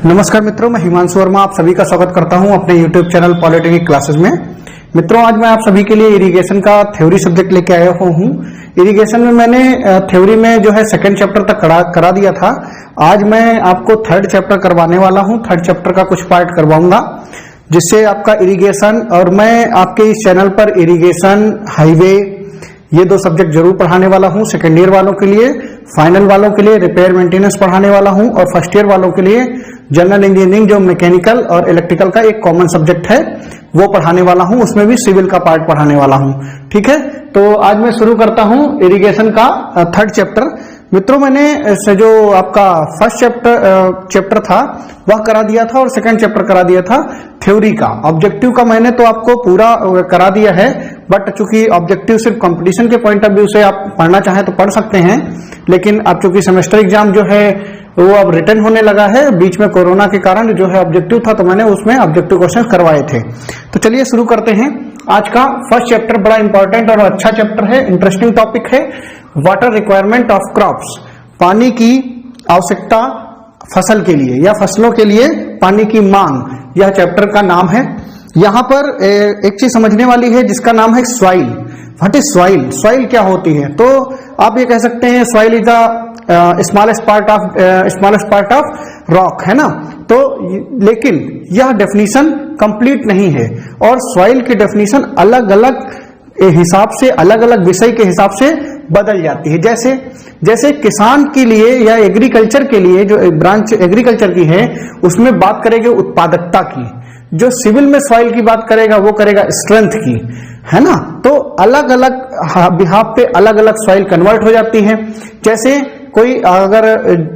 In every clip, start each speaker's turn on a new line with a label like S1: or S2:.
S1: नमस्कार मित्रों, मैं हिमांशु वर्मा आप सभी का स्वागत करता हूं अपने YouTube चैनल पॉलिटेक्निक क्लासेस में। मित्रों, आज मैं आप सभी के लिए इरिगेशन का थ्योरी सब्जेक्ट लेके आया हूं। इरिगेशन में मैंने थ्योरी में जो है सेकंड चैप्टर तक करा दिया था। आज मैं आपको थर्ड चैप्टर करवाने वाला हूं। थर्ड चैप्टर का कुछ पार्ट करवाऊंगा जिससे आपका इरिगेशन, और मैं आपके इस चैनल पर इरिगेशन, हाईवे, ये दो सब्जेक्ट जरूर पढ़ाने वाला हूं। सेकेंड ईयर वालों के लिए, फाइनल वालों के लिए रिपेयर मेंटेनेंस पढ़ाने वाला हूं, और फर्स्ट ईयर वालों के लिए जनरल इंजीनियरिंग जो मैकेनिकल और इलेक्ट्रिकल का एक कॉमन सब्जेक्ट है वो पढ़ाने वाला हूं। उसमें भी सिविल का पार्ट पढ़ाने वाला हूं। ठीक है, तो आज मैं शुरू करता हूं इरिगेशन का थर्ड चैप्टर। मित्रों, मैंने जो आपका फर्स्ट चैप्टर था वह करा दिया था, और सेकंड चैप्टर करा दिया था थ्योरी का। ऑब्जेक्टिव का मैंने तो आपको पूरा करा दिया है, बट चूंकि ऑब्जेक्टिव सिर्फ कंपटीशन के पॉइंट ऑफ व्यू से आप पढ़ना चाहें तो पढ़ सकते हैं, लेकिन अब चूंकि सेमेस्टर एग्जाम जो है वो अब रिटर्न होने लगा है, बीच में कोरोना के कारण जो है ऑब्जेक्टिव था तो मैंने उसमें ऑब्जेक्टिव क्वेश्चन करवाए थे। तो चलिए शुरू करते हैं। आज का फर्स्ट चैप्टर बड़ा इंपॉर्टेंट और अच्छा चैप्टर है, इंटरेस्टिंग टॉपिक है, वाटर रिक्वायरमेंट ऑफ क्रॉप्स। पानी की आवश्यकता फसल के लिए या फसलों के लिए पानी की मांग, यह चैप्टर का नाम है। यहाँ पर एक चीज समझने वाली है जिसका नाम है soil. What is soil? Soil क्या होती है? तो आप ये कह सकते हैं soil is the smallest part of rock, है ना। तो लेकिन यह डेफिनेशन कंप्लीट नहीं है, और सॉइल की डेफिनेशन अलग अलग हिसाब से, अलग अलग विषय के हिसाब से बदल जाती है। जैसे किसान के लिए या एग्रीकल्चर के लिए, जो ब्रांच एग्रीकल्चर की है उसमें बात करेंगे उत्पादकता की, जो सिविल में सॉइल की बात करेगा वो करेगा स्ट्रेंथ की, है ना। तो अलग अलग बिहाफ पे अलग अलग सॉइल कन्वर्ट हो जाती है। जैसे कोई अगर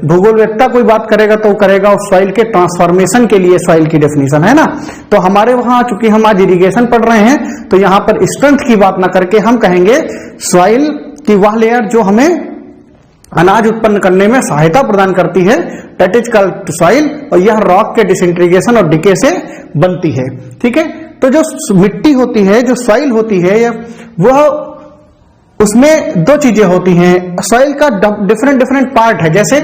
S1: भूगोलवेत्ता कोई बात करेगा तो करेगा उस सॉइल के ट्रांसफॉर्मेशन के लिए सॉइल की डेफिनेशन, है ना। तो हमारे वहां चूंकि हम आज इरिगेशन पढ़ रहे हैं तो यहाँ पर स्ट्रेंथ की बात ना करके हम कहेंगे सॉइल की वह लेयर जो हमें अनाज उत्पन्न करने में सहायता प्रदान करती है, दैट इज कॉल्ड सॉइल, और यह रॉक के डिसइंटीग्रेशन और डिके से बनती है। ठीक है, तो जो मिट्टी होती है, जो सॉइल होती है, वह उसमें दो चीजें होती हैं। सॉइल का डिफरेंट पार्ट है। जैसे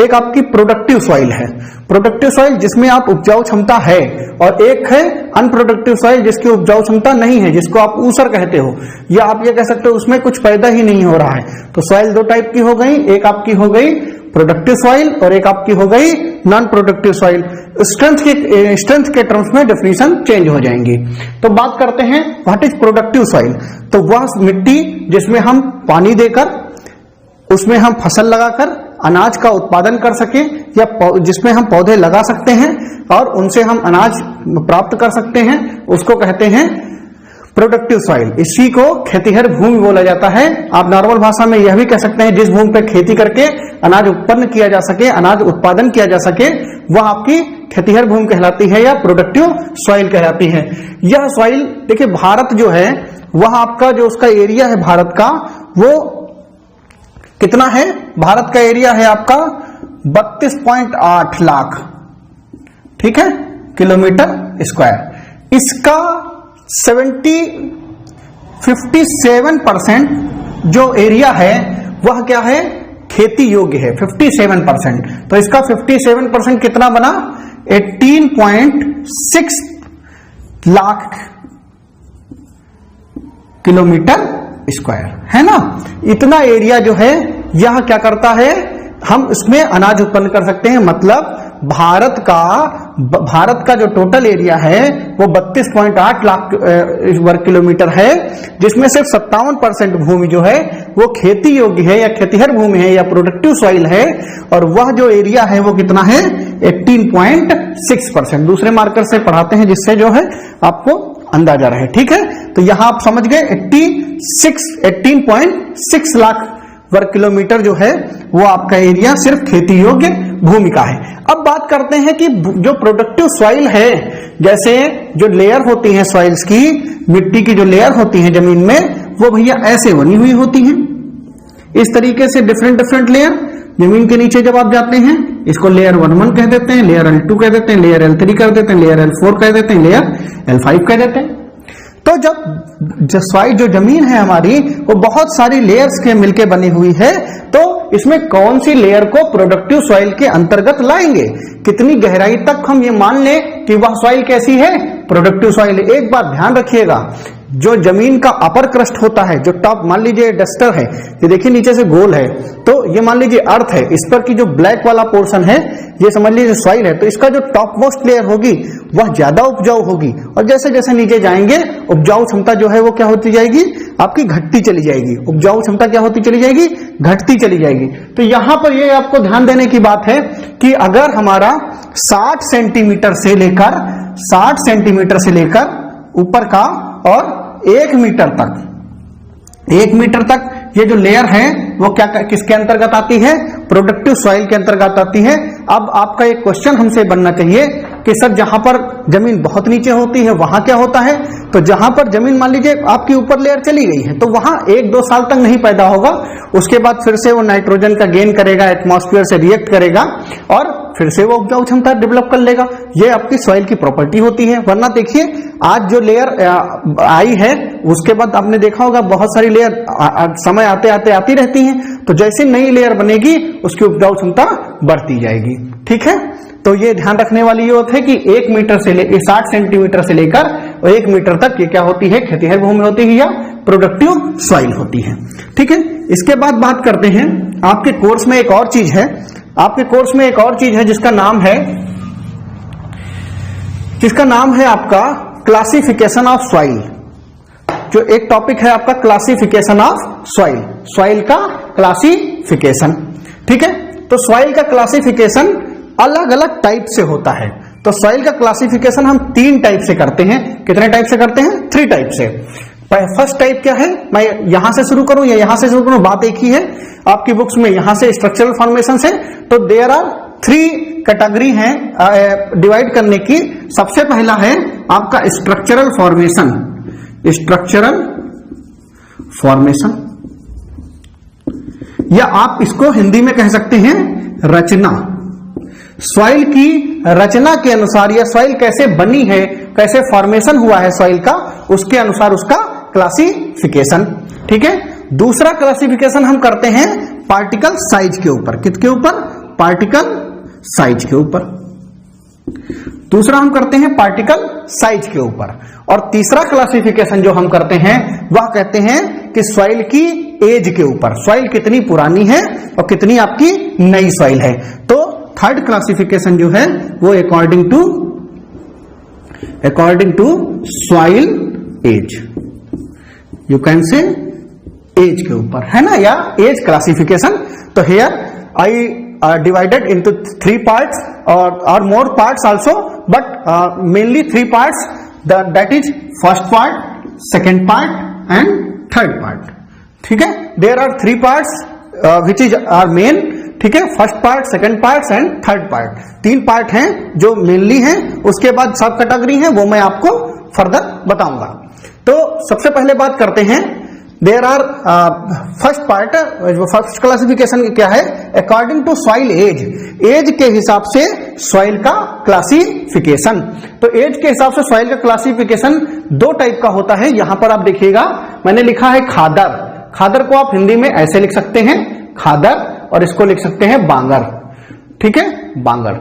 S1: एक आपकी प्रोडक्टिव सॉइल है, प्रोडक्टिव सॉइल जिसमें आप उपजाऊ क्षमता है, और एक है अनप्रोडक्टिव सॉइल जिसकी उपजाऊ क्षमता नहीं है, जिसको आप ऊसर कहते हो, या आप ये कह सकते हो उसमें कुछ पैदा ही नहीं हो रहा है। तो सॉइल दो टाइप की हो गई, एक आपकी हो गई प्रोडक्टिव सॉइल और एक आपकी हो गई नॉन प्रोडक्टिव सॉइल। स्ट्रेंथ के टर्म्स में डेफिनेशन चेंज हो जाएंगी। तो बात करते हैं व्हाट इज प्रोडक्टिव सॉइल। तो वह मिट्टी जिसमें हम पानी देकर, उसमें हम फसल लगाकर अनाज का उत्पादन कर सके, या जिसमें हम पौधे लगा सकते हैं और उनसे हम अनाज प्राप्त कर सकते हैं, उसको कहते हैं प्रोडक्टिव सॉइल। इसी को खेतिहर भूमि बोला जाता है। आप नॉर्मल भाषा में यह भी कह सकते हैं जिस भूमि पर खेती करके अनाज उत्पन्न किया जा सके, अनाज उत्पादन किया जा सके, वह आपकी खेतिहर भूमि कहलाती है या प्रोडक्टिव सॉइल कहलाती है। यह सॉइल देखिए, भारत जो है वह आपका जो उसका एरिया है भारत का, वो कितना है? भारत का एरिया है आपका 32.8 लाख, ठीक है, किलोमीटर स्क्वायर। इसका 57% जो एरिया है वह क्या है? खेती योग्य है, 57%। तो इसका 57% कितना बना? 18.6 लाख किलोमीटर स्क्वायर, है ना। इतना एरिया जो है यह क्या करता है? हम इसमें अनाज उत्पन्न कर सकते हैं। मतलब भारत का जो टोटल एरिया है वो 32.8 लाख वर्ग किलोमीटर है, जिसमें सिर्फ 57% भूमि जो है वो खेती योग्य है या खेतिहर भूमि है या प्रोडक्टिव सॉइल है, और वह जो एरिया है वो कितना है? 18.6%। दूसरे मार्कर से पढ़ाते हैं जिससे जो है आपको अंदाजा रहे। ठीक है, तो यहां आप समझ गए 18.6 लाख वर्ग किलोमीटर जो है वो आपका एरिया सिर्फ खेती योग्य भूमि का है। अब बात करते हैं कि जो प्रोडक्टिव सॉइल है, जैसे जो लेयर होती है सॉइल्स की, मिट्टी की जो लेयर होती है जमीन में, वो भैया ऐसे बनी हुई होती है। इस तरीके से डिफरेंट लेयर जमीन के नीचे जब आप जाते हैं, इसको लेयर 1 कह देते हैं, लेयर L2 कह देते हैं, लेयर L3 कर देते हैं, लेयर L4 कह देते हैं, लेयर L5 कह देते हैं। तो जब सॉइल जो जमीन है हमारी वो बहुत सारी लेयर्स के मिलके बनी हुई है, तो इसमें कौन सी लेयर को प्रोडक्टिव सॉइल के अंतर्गत लाएंगे, कितनी गहराई तक हम ये मान लें कि वह सॉइल कैसी है, प्रोडक्टिव सॉइल। एक बात ध्यान रखिएगा, जो जमीन का अपर क्रस्ट होता है, जो टॉप, मान लीजिए डस्टर है, ये देखिए नीचे से गोल है, तो ये मान लीजिए अर्थ है, इस पर की जो ब्लैक वाला पोर्शन है ये समझ लीजिए सॉइल है, तो इसका जो टॉप मोस्ट लेयर होगी वह ज्यादा उपजाऊ होगी, और जैसे जैसे नीचे जाएंगे उपजाऊ क्षमता जो है वो क्या होती जाएगी, आपकी घटती चली जाएगी। उपजाऊ क्षमता क्या होती चली जाएगी, घटती चली जाएगी। तो यहां पर ये आपको ध्यान देने की बात है कि अगर हमारा 60 सेंटीमीटर से लेकर ऊपर का और 1 मीटर तक ये जो लेयर है वो क्या किसके अंतर्गत आती है, प्रोडक्टिव सॉइल के अंतर्गत आती है। अब आपका एक क्वेश्चन हमसे बनना चाहिए कि सर जहां पर जमीन बहुत नीचे होती है वहां क्या होता है, तो जहां पर जमीन मान लीजिए आपकी ऊपर लेयर चली गई है तो वहां 1-2 साल तक नहीं पैदा होगा, उसके बाद फिर से वो नाइट्रोजन का गेन करेगा, एटमॉस्फेयर से रिएक्ट करेगा और फिर से वो उपजाऊ क्षमता डेवलप कर लेगा। ये आपकी सॉइल की प्रॉपर्टी होती है। वरना देखिए आज जो लेयर आई है उसके बाद आपने देखा होगा बहुत सारी लेयर समय आते आते आती रहती हैं, तो जैसी नई लेयर बनेगी उसकी उपजाऊ क्षमता बढ़ती जाएगी। ठीक है, तो ये ध्यान रखने वाली ये होता है कि 1 मीटर से 60 सेंटीमीटर से लेकर 1 मीटर तक ये क्या होती है, खेतिहर भूमि होती है या प्रोडक्टिव सॉइल होती है। ठीक है, इसके बाद बात करते हैं आपके कोर्स में एक और चीज है, जिसका नाम है आपका क्लासिफिकेशन ऑफ सॉइल। जो एक टॉपिक है आपका क्लासिफिकेशन ऑफ सॉइल, सॉइल का क्लासिफिकेशन। ठीक है, तो सॉइल का क्लासिफिकेशन अलग अलग टाइप से होता है। तो सॉइल का क्लासिफिकेशन हम 3 टाइप से करते हैं। कितने टाइप से करते हैं? 3 टाइप से। फर्स्ट टाइप क्या है, मैं यहां से शुरू करूं या यहां से शुरू करूं, बात एक ही है। आपकी बुक्स में यहां से स्ट्रक्चरल फॉर्मेशन से, तो देयर आर 3 कैटेगरी हैं डिवाइड करने की। सबसे पहला है आपका स्ट्रक्चरल फॉर्मेशन, या आप इसको हिंदी में कह सकते हैं रचना। सॉइल की रचना के अनुसार या सॉइल कैसे बनी है, कैसे फॉर्मेशन हुआ है सॉइल का, उसके अनुसार उसका क्लासिफिकेशन। ठीक है, दूसरा क्लासिफिकेशन हम करते हैं पार्टिकल साइज के ऊपर। किसके ऊपर? पार्टिकल साइज के ऊपर। दूसरा हम करते हैं पार्टिकल साइज के ऊपर। और तीसरा क्लासिफिकेशन जो हम करते हैं वह कहते हैं कि सॉइल की एज के ऊपर, सॉइल कितनी पुरानी है और कितनी आपकी नई सॉइल है। तो थर्ड क्लासिफिकेशन जो है वो according to soil age, you can say age के ऊपर, है ना, या एज क्लासिफिकेशन। तो here I divided into 3 parts or more parts also, but mainly 3 parts, that is first part, second part and third part. ठीक है, there are 3 parts which is are main. ठीक है, first part, second part and third part, 3 part हैं जो mainly हैं। उसके बाद सब कैटेगरी हैं, वो मैं आपको फर्दर बताऊंगा। तो सबसे पहले बात करते हैं, there are first part, first classification क्या है, according to soil age, age के हिसाब से सॉइल का क्लासिफिकेशन। तो एज के हिसाब से सॉइल का क्लासिफिकेशन 2 टाइप का होता है। यहां पर आप देखिएगा मैंने लिखा है खादर। खादर को आप हिंदी में ऐसे लिख सकते हैं खादर, और इसको लिख सकते हैं बांगर। ठीक है, बांगर।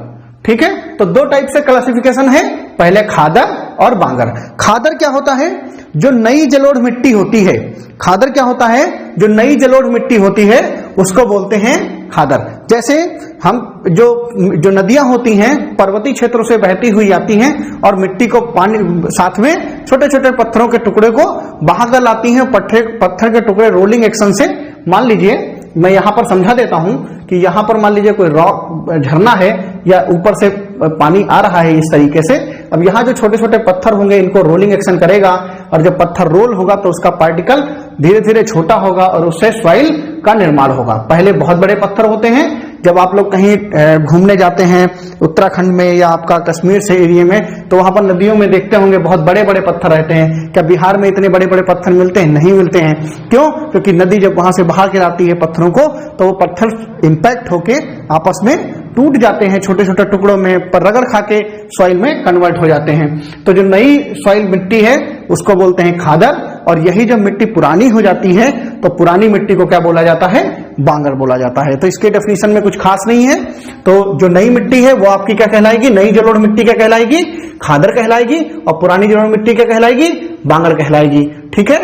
S1: ठीक है, तो 2 टाइप से क्लासिफिकेशन है, पहले खादर और बांगर। खादर क्या होता है, जो नई जलोढ़ मिट्टी होती है, खादर क्या होता है, जो नई जलोढ़ मिट्टी होती है उसको बोलते हैं खादर। जैसे हम जो नदियां होती हैं पर्वतीय क्षेत्रों से बहती हुई आती हैं और मिट्टी को पानी साथ में छोटे छोटे पत्थरों के टुकड़े को बहाकर लाती हैं, पत्थर के टुकड़े रोलिंग एक्शन से, मान लीजिए मैं यहां पर समझा देता हूं कि यहां पर मान लीजिए कोई रॉक झरना है या ऊपर से पानी आ रहा है इस तरीके से। अब यहां जो छोटे छोटे पत्थर होंगे इनको रोलिंग एक्शन करेगा, और जब पत्थर रोल होगा तो उसका पार्टिकल धीरे धीरे छोटा होगा और उससे सॉइल का निर्माण होगा। पहले बहुत बड़े पत्थर होते हैं, जब आप लोग कहीं घूमने जाते हैं उत्तराखंड में या आपका कश्मीर से एरिया में, तो वहां पर नदियों में देखते होंगे बहुत बड़े बड़े पत्थर रहते हैं। क्या बिहार में इतने बड़े बड़े पत्थर मिलते हैं? नहीं मिलते हैं। क्यों? क्योंकि नदी जब वहां से बहा के लाती है पत्थरों को, तो वो पत्थर इंपैक्ट होके आपस में टूट जाते हैं छोटे छोटे टुकड़ों में, पर रगड़ खा के सॉइल में कन्वर्ट हो जाते हैं। तो जो नई सॉइल मिट्टी है उसको बोलते हैं खादर। और यही जब मिट्टी पुरानी हो जाती है तो पुरानी मिट्टी को क्या बोला जाता है? बांगर बोला जाता है। तो इसके डेफिनेशन में कुछ खास नहीं है। तो जो नई मिट्टी है वो आपकी क्या कहलाएगी? नई जलोढ़ मिट्टी क्या कहलाएगी? खादर कहलाएगी। और पुरानी जलोढ़ मिट्टी क्या कहलाएगी? बांगर कहलाएगी। ठीक है,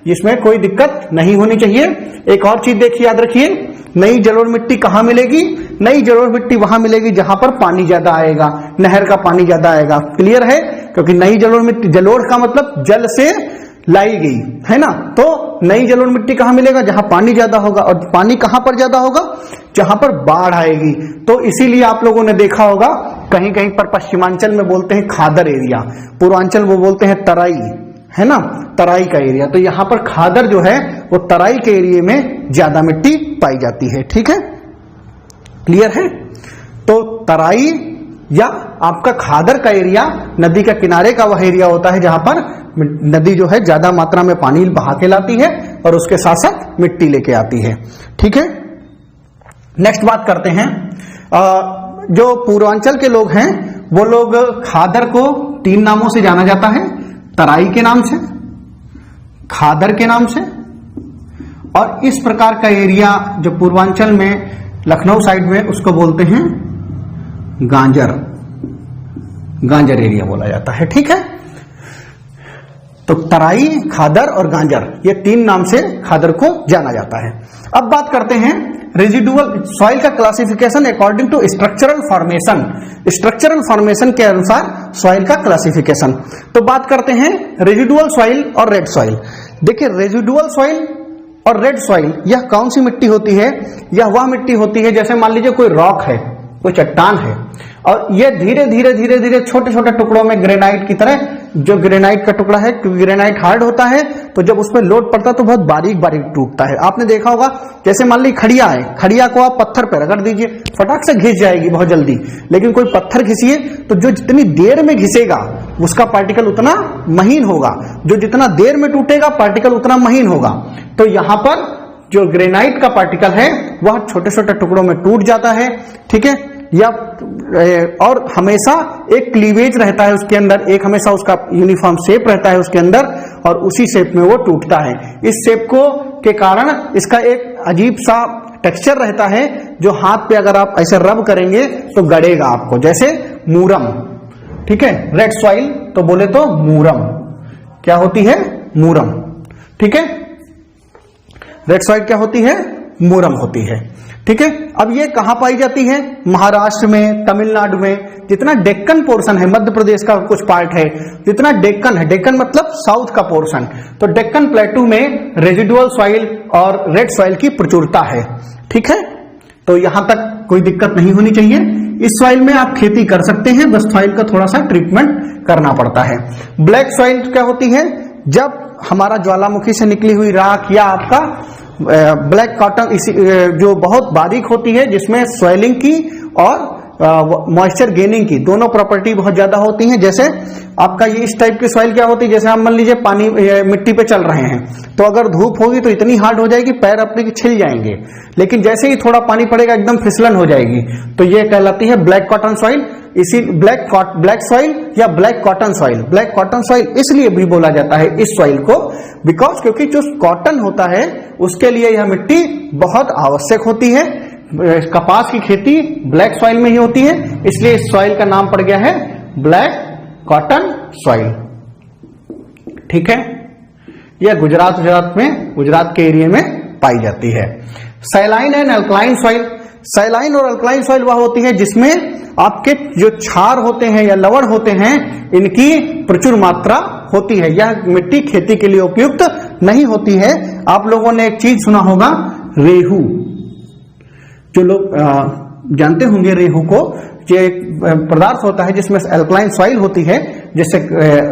S1: इसमें कोई दिक्कत नहीं होनी चाहिए। एक और चीज देखिए, याद रखिए, नई जलोढ़ मिट्टी कहां मिलेगी? नई जलोढ़ मिट्टी वहां मिलेगी जहां पर पानी ज्यादा आएगा, नहर का पानी ज्यादा आएगा। क्लियर है? क्योंकि नई जलोढ़ मिट्टी, जलोढ़ का मतलब जल से लाई गई है ना, तो नई जलोढ़ मिट्टी कहां मिलेगा? जहां पानी ज्यादा होगा। और पानी कहां पर ज्यादा होगा? जहां पर बाढ़ आएगी। तो इसीलिए आप लोगों ने देखा होगा कहीं कहीं पर पश्चिमांचल में बोलते हैं खादर एरिया, पूर्वांचल वो बोलते हैं तराई, है ना, तराई का एरिया। तो यहां पर खादर जो है वो तराई के एरिया में ज्यादा मिट्टी पाई जाती है। ठीक है, क्लियर है? तो तराई या आपका खादर का एरिया, नदी के किनारे का वह एरिया होता है जहां पर नदी जो है ज्यादा मात्रा में पानी बहा के लाती है और उसके साथ साथ मिट्टी लेके आती है। ठीक है, नेक्स्ट बात करते हैं। जो पूर्वांचल के लोग हैं वो लोग खादर को 3 नामों से जाना जाता है। तराई के नाम से, खादर के नाम से, और इस प्रकार का एरिया जो पूर्वांचल में लखनऊ साइड में उसको बोलते हैं गांजर, गांजर एरिया बोला जाता है। ठीक है, तो तराई, खादर और गांजर, ये 3 नाम से खादर को जाना जाता है। अब बात करते हैं रेजिडुअल सॉइल का classification according to structural formation. Structural formation के अनुसार सॉइल का क्लासिफिकेशन। तो बात करते हैं रेजिडुअल सॉइल और रेड सॉइल। देखिए, रेजिडुअल सॉइल और रेड सॉइल यह कौन सी मिट्टी होती है? यह वह मिट्टी होती है, जैसे मान लीजिए कोई रॉक है, कोई चट्टान है, और ये धीरे धीरे धीरे धीरे छोटे छोटे टुकड़ों में ग्रेनाइट की तरह, जो ग्रेनाइट का टुकड़ा है, क्योंकि ग्रेनाइट हार्ड होता है तो जब उस पर लोड पड़ता है तो बहुत बारीक बारीक टूटता है। आपने देखा होगा, जैसे मान ली खड़िया है, खड़िया को आप पत्थर पर रगड़ दीजिए, फटाक से घिस जाएगी बहुत जल्दी। लेकिन कोई पत्थर घिसिए तो जो जितनी देर में घिसेगा उसका पार्टिकल उतना महीन होगा, जो जितना देर में टूटेगा पार्टिकल उतना महीन होगा। तो यहां पर जो ग्रेनाइट का पार्टिकल है वह छोटे छोटे टुकड़ों में टूट जाता है। ठीक है, या और हमेशा एक क्लीवेज रहता है उसके अंदर, एक हमेशा उसका यूनिफॉर्म शेप रहता है उसके अंदर, और उसी शेप में वो टूटता है। इस शेप को के कारण इसका एक अजीब सा टेक्सचर रहता है, जो हाथ पे अगर आप ऐसे रब करेंगे तो गड़ेगा आपको, जैसे मूरम। ठीक है, रेड सॉइल तो बोले तो मूरम, क्या होती है? मूरम। ठीक है, रेड सॉइल क्या होती है? मूरम होती है। ठीक है, अब ये कहां पाई जाती है? महाराष्ट्र में, तमिलनाडु में, जितना डेक्कन पोर्शन है, मध्य प्रदेश का कुछ पार्ट है, जितना डेक्कन है, डेक्कन मतलब साउथ का पोर्शन, तो डेक्कन प्लेटू में रेजिडुअल सॉइल और रेड सॉइल की प्रचुरता है। ठीक है, तो यहां तक कोई दिक्कत नहीं होनी चाहिए। इस सॉइल में आप खेती कर सकते हैं, बस सॉइल का थोड़ा सा ट्रीटमेंट करना पड़ता है। ब्लैक सॉइल क्या होती है? जब हमारा ज्वालामुखी से निकली हुई राख या आपका ब्लैक कॉटन, इसी जो बहुत बारीक होती है, जिसमें स्वेलिंग की और मॉइस्चर गेनिंग की दोनों प्रॉपर्टी बहुत ज्यादा होती हैं। जैसे आपका ये इस टाइप की सॉइल क्या होती है? जैसे आप मान लीजिए पानी मिट्टी पे चल रहे हैं, तो अगर धूप होगी तो इतनी हार्ड हो जाएगी पैर अपने के छिल जाएंगे, लेकिन जैसे ही थोड़ा पानी पड़ेगा एकदम फिसलन हो जाएगी। तो ये कहलाती है ब्लैक कॉटन सॉइल। इसी ब्लैक सॉइल या black cotton soil, black cotton soil इसलिए भी बोला जाता है इस सॉइल को, बिकॉज क्योंकि जो कॉटन होता है उसके लिए यह मिट्टी बहुत आवश्यक होती है। कपास की खेती ब्लैक सॉइल में ही होती है, इसलिए इस सॉइल का नाम पड़ गया है ब्लैक कॉटन सॉइल। ठीक है, यह गुजरात में, गुजरात के एरिया में पाई जाती है। Saline and alkaline soil. Saline और अल्कलाइन सॉइल वह होती है जिसमें आपके जो क्षार होते हैं या लवण होते हैं, इनकी प्रचुर मात्रा होती है। यह मिट्टी खेती के लिए उपयुक्त नहीं होती है। आप लोगों ने एक चीज सुना होगा, रेहू। जो लोग जानते होंगे रेहू को, ये एक पदार्थ होता है जिसमें अल्कलाइन सॉइल होती है। जैसे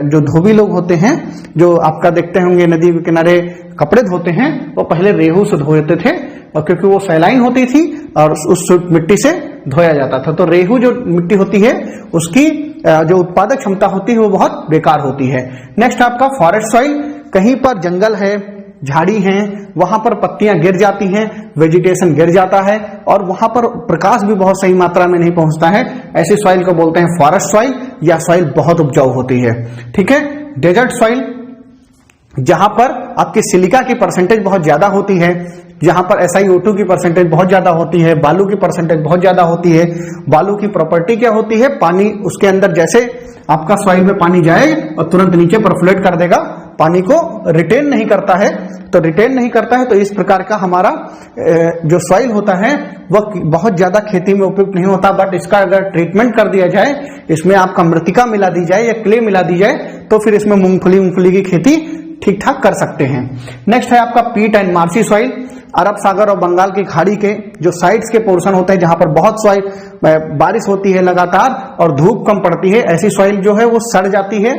S1: जो धोबी लोग होते हैं, जो आपका देखते होंगे नदी के किनारे कपड़े धोते हैं, वो पहले रेहू से धोते थे, और क्योंकि वो सैलाइन होती थी और उस मिट्टी से धोया जाता था। तो रेहू जो मिट्टी होती है उसकी जो उत्पादक क्षमता होती है वो बहुत बेकार होती है। नेक्स्ट आपका फॉरेस्ट सॉइल। कहीं पर जंगल है, झाड़ी हैं, वहां पर पत्तियां गिर जाती हैं, वेजिटेशन गिर जाता है, और वहां पर प्रकाश भी बहुत सही मात्रा में नहीं पहुंचता है, ऐसी सॉइल को बोलते हैं फॉरेस्ट सॉइल, या सॉइल बहुत उपजाऊ होती है। ठीक है, डेजर्ट सॉइल। जहां पर आपकी सिलिका की परसेंटेज बहुत ज्यादा होती है, जहां पर SiO2 की परसेंटेज बहुत ज्यादा होती है, बालू की परसेंटेज बहुत ज्यादा होती है। बालू की प्रॉपर्टी क्या होती है, पानी उसके अंदर जैसे आपका सॉइल में पानी जाए और तुरंत नीचे परफोलेट कर देगा, पानी को रिटेन नहीं करता है। तो रिटेन नहीं करता है तो इस प्रकार का हमारा जो सॉइल होता है वह बहुत ज्यादा खेती में उपयुक्त नहीं होता। बट इसका अगर ट्रीटमेंट कर दिया जाए, इसमें आपका मृतिका मिला दी जाए या क्ले मिला दी जाए, तो फिर इसमें मूंगफली की खेती ठीक ठाक कर सकते हैं। नेक्स्ट है आपका पीट एंड मार्सी सॉइल। अरब सागर और बंगाल की खाड़ी के जो साइड्स के पोर्शन होते हैं, जहां पर बहुत सॉइल बारिश होती है लगातार और धूप कम पड़ती है, ऐसी सॉइल जो है वो सड़ जाती है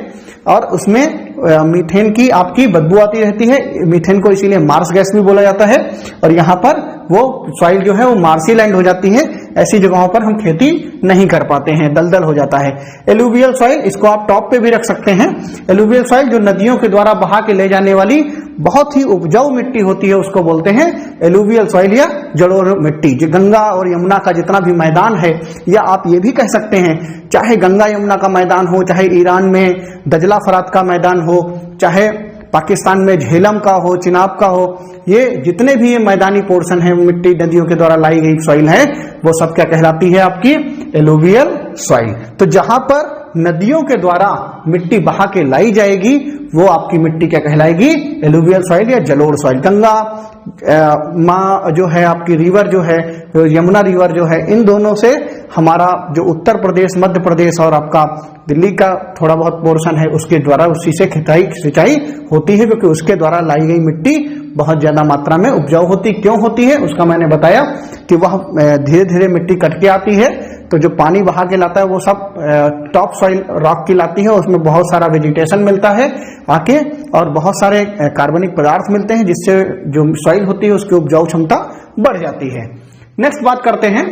S1: और उसमें मीथेन की आपकी बदबू आती रहती है। मीथेन को इसीलिए मार्स गैस भी बोला जाता है। और यहाँ पर वो सॉइल जो है वो मार्सी लैंड हो जाती है। ऐसी जगहों पर हम खेती नहीं कर पाते हैं, दलदल हो जाता है। एलुवियल सॉइल, इसको आप टॉप पे भी रख सकते हैं। एलुवियल सॉइल जो नदियों के द्वारा बहा के ले जाने वाली बहुत ही उपजाऊ मिट्टी होती है, उसको बोलते हैं एलुवियल सॉइल या जलोढ़ मिट्टी। जो गंगा और यमुना का जितना भी मैदान है, या आप ये भी कह सकते हैं चाहे गंगा यमुना का मैदान हो, चाहे ईरान में दजला फरात का मैदान हो, चाहे पाकिस्तान में झेलम का हो, चिनाब का हो, ये जितने भी ये मैदानी पोर्शन है, मिट्टी नदियों के द्वारा लाई गई सॉइल है, वो सब क्या कहलाती है, आपकी एलुवियल सॉइल। तो जहां पर नदियों के द्वारा मिट्टी बहा के लाई जाएगी, वो आपकी मिट्टी क्या कहलाएगी, एलुवियल सॉइल या जलोढ़ सॉइल। गंगा माँ जो है आपकी रिवर जो है, यमुना रिवर जो है, इन दोनों से हमारा जो उत्तर प्रदेश, मध्य प्रदेश और आपका दिल्ली का थोड़ा बहुत पोर्शन है, उसके द्वारा उसी से सिंचाई होती है, क्योंकि उसके द्वारा लाई गई मिट्टी बहुत ज्यादा मात्रा में उपजाऊ होती। क्यों होती है उसका मैंने बताया कि वह धीरे धीरे मिट्टी कट के आती है, तो जो पानी बहा के लाता है वो सब टॉप सॉइल रॉक की लाती है, उसमें बहुत सारा वेजिटेशन मिलता है आके और बहुत सारे कार्बनिक पदार्थ मिलते हैं, जिससे जो सॉइल होती है उसकी उपजाऊ क्षमता बढ़ जाती है। नेक्स्ट बात करते हैं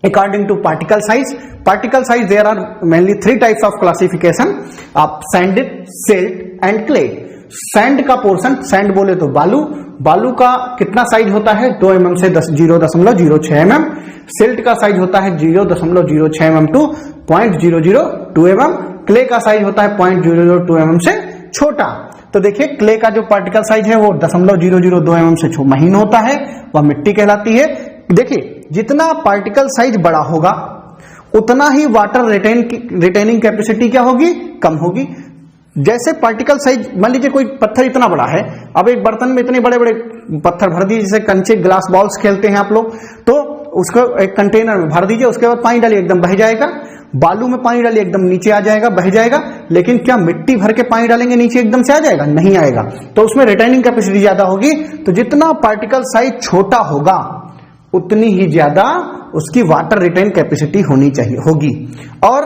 S1: according to particle size. Particle size there are mainly 3 types of classification, आप sand, silt and clay. Sand का पोर्शन, सैंड बोले तो बालू, बालू का कितना साइज होता है, 2 mm से 0.06 mm। सिल्ट का साइज होता है 0.06 mm टू 0.002 mm। क्ले का साइज होता है 0.002 mm से छोटा। तो देखिए क्ले का जो पार्टिकल साइज है वो 0.002 mm से महीन होता है, वह मिट्टी कहलाती है। देखिए जितना पार्टिकल साइज बड़ा होगा उतना ही वाटर रिटेनिंग कैपेसिटी क्या होगी, कम होगी। जैसे पार्टिकल साइज, मान लीजिए कोई पत्थर इतना बड़ा है, अब एक बर्तन में इतने बड़े बड़े पत्थर भर दीजिए, जैसे कंचे ग्लास बॉल्स खेलते हैं आप लोग, तो उसको एक कंटेनर में भर दीजिए, उसके बाद पानी डालिए, एकदम बह जाएगा। बालू में पानी डालिए, एकदम नीचे आ जाएगा, बह जाएगा। लेकिन क्या मिट्टी भर के पानी डालेंगे नीचे एकदम से आ जाएगा, नहीं आएगा। तो उसमें रिटेनिंग कैपेसिटी ज्यादा होगी। तो जितना पार्टिकल साइज छोटा होगा उतनी ही ज्यादा उसकी वाटर रिटेन कैपेसिटी होनी चाहिए होगी। और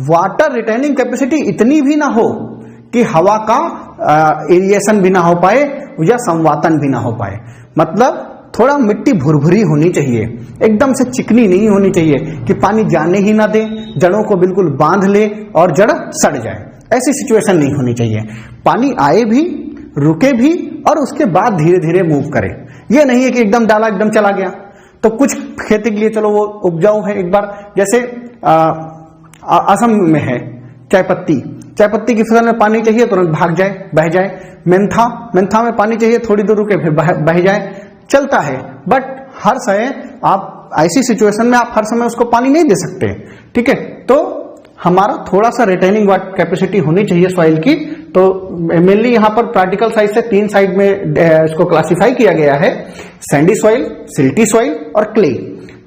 S1: वाटर रिटेनिंग कैपेसिटी इतनी भी ना हो कि हवा का एरिएशन भी ना हो पाए या संवातन भी ना हो पाए। मतलब थोड़ा मिट्टी भुरभुरी होनी चाहिए, एकदम से चिकनी नहीं होनी चाहिए कि पानी जाने ही ना दे, जड़ों को बिल्कुल बांध ले और जड़ सड़ जाए। ऐसी सिचुएशन नहीं होनी चाहिए। पानी आए भी, रुके भी और उसके बाद धीरे धीरे मूव करे। ये नहीं है कि एकदम डाला एकदम चला गया। तो कुछ खेती के लिए चलो वो उपजाऊ है, एक बार जैसे असम में है चायपत्ती की फसल में पानी चाहिए तुरंत भाग जाए, बह जाए। मेंथा में पानी चाहिए, थोड़ी दूर रुके फिर बह जाए, चलता है। बट हर समय आप ऐसी सिचुएशन में आप हर समय उसको पानी नहीं दे सकते, ठीक है। तो हमारा थोड़ा सा रिटेनिंग कैपेसिटी होनी चाहिए सॉइल की। तो मेनली यहाँ पर पार्टिकल साइज से 3 साइड में इसको क्लासिफाई किया गया है, सैंडी सॉइल, सिल्टी सॉइल और क्ले।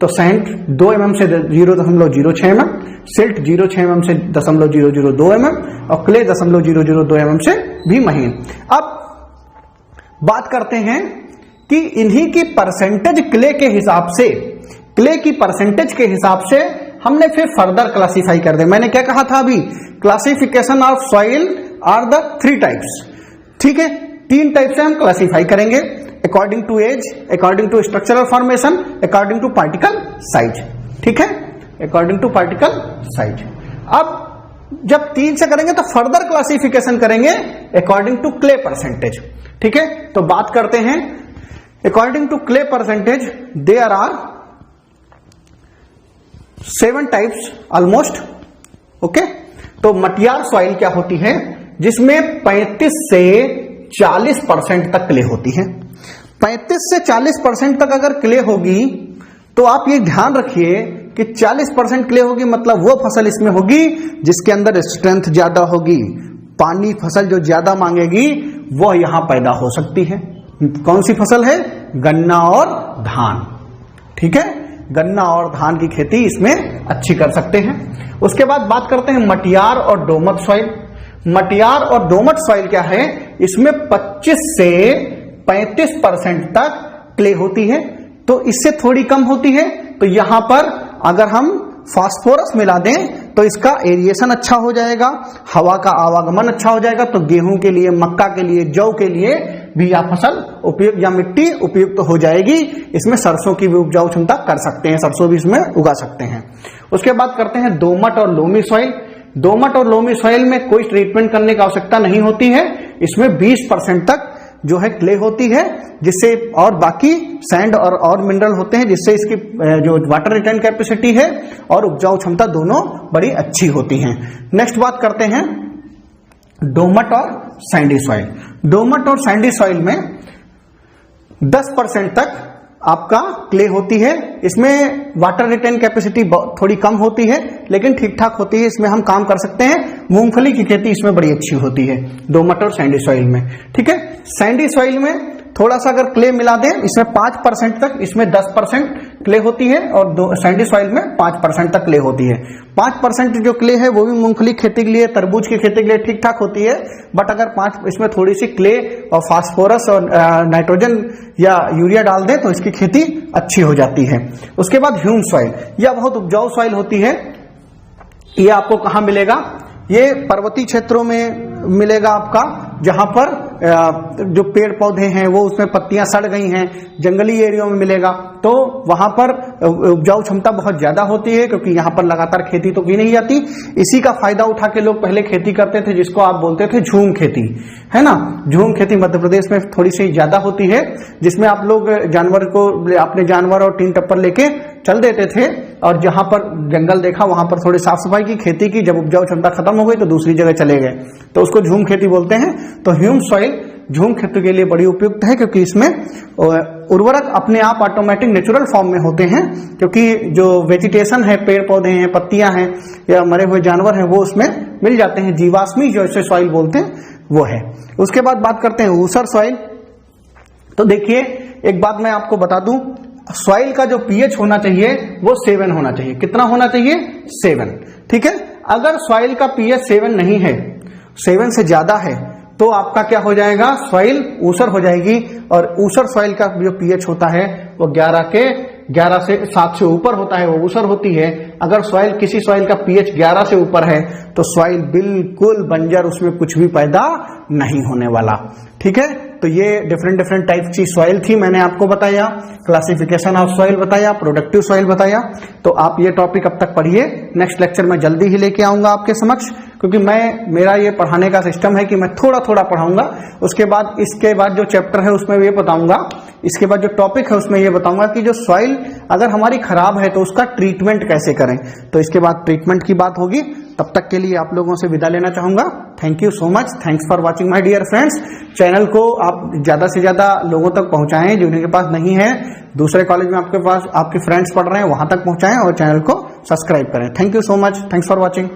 S1: तो सैंड 2 mm से 0.06 mm, सिल्ट 0.6 mm से 0.002 mm और क्ले 0.002 mm से भी महीन। अब बात करते हैं कि इन्हीं की परसेंटेज क्ले के हिसाब से, क्ले की परसेंटेज के हिसाब से हमने फिर फर्दर क्लासिफाई कर दे। मैंने क्या कहा था अभी, classification of soil are the 3 types, ठीक है। 3 टाइप से हम क्लासिफाई करेंगे, according to age, according to structural formation, according to particle size, ठीक है, अकॉर्डिंग टू पार्टिकल साइज। अब जब 3 से करेंगे तो फर्दर क्लासिफिकेशन करेंगे अकॉर्डिंग टू क्ले परसेंटेज, ठीक है। तो बात करते हैं according to clay percentage, there are 7 types almost, okay. तो मटियार सॉइल क्या होती है, जिसमें 35 से 40% तक क्ले होती है। 35 से 40% तक अगर क्ले होगी तो आप ये ध्यान रखिए कि 40% क्ले होगी मतलब वो फसल इसमें होगी जिसके अंदर स्ट्रेंथ ज्यादा होगी, पानी फसल जो ज्यादा मांगेगी वो यहां पैदा हो सकती है। कौन सी फसल है? गन्ना और धान। ठीक है, गन्ना और धान की खेती इसमें अच्छी कर सकते हैं। उसके बाद बात करते हैं मटियार और दोमट सॉइल। मटियार और दोमट सॉइल क्या है? इसमें 25 से 35% तक क्ले होती है, तो इससे थोड़ी कम होती है। तो यहां पर अगर हम फास्फोरस मिला दें तो इसका एरिएशन अच्छा हो जाएगा, हवा का आवागमन अच्छा हो जाएगा, तो गेहूं के लिए, मक्का के लिए, जौ के लिए भी यह फसल उपयुक्त या मिट्टी उपयुक्त हो जाएगी। इसमें सरसों की भी उपजाऊ क्षमता कर सकते हैं, सरसों भी इसमें उगा सकते हैं। उसके बाद करते हैं दोमट और लोमी सॉइल। दोमट और लोमी सॉइल में कोई ट्रीटमेंट करने की आवश्यकता नहीं होती है। इसमें 20% तक जो है क्ले होती है, जिससे और बाकी सैंड और मिनरल होते हैं, जिससे इसकी जो वाटर रिटेन कैपेसिटी है और उपजाऊ क्षमता दोनों बड़ी अच्छी होती हैं। नेक्स्ट बात करते हैं दोमट और सैंडी सॉइल। दोमट और सैंडी सॉइल में 10% तक आपका क्ले होती है। इसमें वाटर रिटेन कैपेसिटी थोड़ी कम होती है, लेकिन ठीक ठाक होती है, इसमें हम काम कर सकते हैं। मूंगफली की खेती इसमें बड़ी अच्छी होती है दोमट और सैंडी सॉइल में। ठीक है, सैंडी सॉइल में थोड़ा सा अगर क्ले मिला दें, इसमें 5% तक, इसमें 10% क्ले होती है और सैंडी सॉइल में 5% तक क्ले होती है। 5% जो क्ले है वो भी मूंगफली खेती के लिए, तरबूज की खेती के लिए ठीक ठाक होती है। बट अगर इसमें थोड़ी सी क्ले और फास्फोरस और नाइट्रोजन या यूरिया डाल दें तो इसकी खेती अच्छी हो जाती है। उसके बाद ह्यूम सॉइल, यह बहुत उपजाऊ सॉइल होती है। ये आपको कहाँ मिलेगा? ये पर्वतीय क्षेत्रों में मिलेगा आपका, जहां पर जो पेड़ पौधे हैं वो उसमें पत्तियां सड़ गई हैं। जंगली एरिया में मिलेगा, तो वहां पर उपजाऊ क्षमता बहुत ज्यादा होती है, क्योंकि यहां पर लगातार खेती तो की नहीं जाती। इसी का फायदा उठा के लोग पहले खेती करते थे, जिसको आप बोलते थे झूम खेती, है ना। झूम खेती मध्य प्रदेश में थोड़ी सी ज्यादा होती है, जिसमें आप लोग जानवर को, अपने जानवर और टीन टप्पर लेके चल देते थे, और जहां पर जंगल देखा वहां पर थोड़ी साफ सफाई की, खेती की। जब उपजाऊ क्षमता खत्म हो गई तो दूसरी जगह चले गए, तो उसको झूम खेती बोलते हैं। तो ह्यूम सॉइल झूम खेती के लिए बड़ी उपयुक्त है, क्योंकि इसमें उर्वरक अपने आप ऑटोमेटिक नेचुरल फॉर्म में होते हैं, क्योंकि जो वेजिटेशन है, पेड़ पौधे हैं, पत्तियां हैं या मरे हुए जानवर हैं, वो उसमें मिल जाते हैं। जीवाश्मी जो इसे सॉइल बोलते हैं वो है। उसके बाद बात करते हैं ऊसर सॉइल। तो देखिए, एक बात मैं आपको बता दूं, सॉइल का जो पीएच होना चाहिए वो 7 होना चाहिए। कितना होना चाहिए? 7। ठीक है, अगर सॉइल का पीएच 7 नहीं है, 7 से ज्यादा है, तो आपका क्या हो जाएगा? सॉइल ऊसर हो जाएगी। और ऊसर सॉइल का जो पीएच होता है वो 11 से 7 से ऊपर होता है, वो ऊसर होती है। अगर सॉइल, किसी सॉइल का पीएच 11 से ऊपर है तो सॉइल बिल्कुल बंजर, उसमें कुछ भी पैदा नहीं होने वाला। ठीक है, तो ये डिफरेंट टाइप की सॉइल थी, मैंने आपको बताया। क्लासिफिकेशन ऑफ सॉइल बताया, प्रोडक्टिव सॉइल बताया। तो आप ये टॉपिक अब तक पढ़िए। नेक्स्ट लेक्चर में जल्दी ही लेके आऊंगा आपके समक्ष, क्योंकि मेरा ये पढ़ाने का सिस्टम है कि मैं थोड़ा थोड़ा पढ़ाऊंगा। उसके बाद इसके बाद जो चैप्टर है उसमें ये बताऊंगा, इसके बाद जो टॉपिक है उसमें ये बताऊंगा कि जो सॉइल अगर हमारी खराब है तो उसका ट्रीटमेंट कैसे करें। तो इसके बाद ट्रीटमेंट की बात होगी। तब तक के लिए आप लोगों से विदा लेना चाहूंगा। Thank you so much, thanks for watching my dear friends. Channel को आप ज्यादा से ज्यादा लोगों तक पहुंचाएं, जिनके पास नहीं है, दूसरे कॉलेज में आपके पास आपके फ्रेंड्स पढ़ रहे हैं, वहां तक पहुंचाएं और चैनल को सब्सक्राइब करें। Thank you so much, thanks for watching.